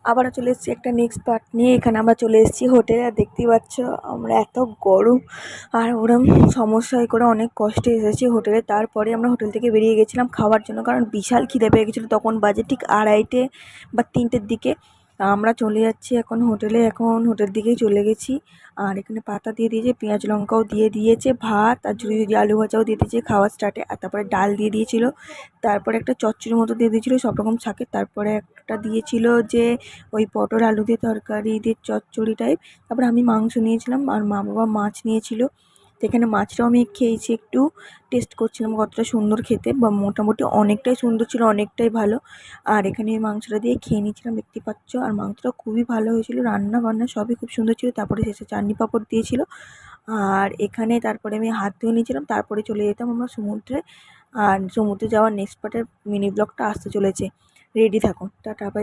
আবারও চলে এসেছি একটা নেক্সট পার্ট নিয়ে। এখানে আমরা চলে এসেছি হোটেলে। আর দেখতেই পাচ্ছ আমরা এত গরম আর ওরম সমস্যায় করে অনেক কষ্টে এসেছি হোটেলে। তারপরে আমরা হোটেল থেকে বেরিয়ে গেছিলাম খাওয়ার জন্য, কারণ বিশাল খিদে পেয়ে গেছিলো। তখন বাজে ঠিক 2:30 বা 3টের দিকে। আমরা চলে যাচ্ছি এখন হোটেলে, এখন হোটেলের দিকেই চলে গেছি। আর এখানে পাতা দিয়ে দিয়েছে, পেঁয়াজ লঙ্কাও দিয়ে দিয়েছে, ভাত আর ঝুড়ি ঝুড়ি আলু ভাজাও দিয়ে দিয়েছে খাওয়ার স্টার্টে। আর তারপরে ডাল দিয়ে দিয়েছিল, তারপরে একটা চচ্চড়ির মতো দিয়ে দিয়েছিল সব রকম শাকের। তারপরে একটা দিয়েছিল যে ওই পটল আলু দিয়ে তরকারি দিয়ে চচ্চড়ি টাইপ। তারপরে আমি মাংস নিয়েছিলাম আর মা বাবা মাছ নিয়েছিল। তো এখানে মাছটাও আমি খেয়েছি, একটু টেস্ট করছিলাম কতটা সুন্দর খেতে, বা মোটামুটি অনেকটাই সুন্দর ছিল, অনেকটাই ভালো। আর এখানে এই মাংসটা দিয়ে খেয়ে নিয়েছিলাম, দেখতে পাচ্ছ। আর মাংসটা খুবই ভালো হয়েছিল, রান্না বান্না সবই খুব সুন্দর ছিল। তারপরে শেষে চাটনি পাঁপড় দিয়েছিল। আর এখানে তারপরে আমি হাত ধুয়ে নিয়েছিলাম, তারপরে চলে যেতাম আমরা সমুদ্রে। আর সমুদ্রে যাওয়ার নেক্সট পার্টের মিনি ব্লগটা আসতে চলেছে, রেডি থাকুন। Tata bye.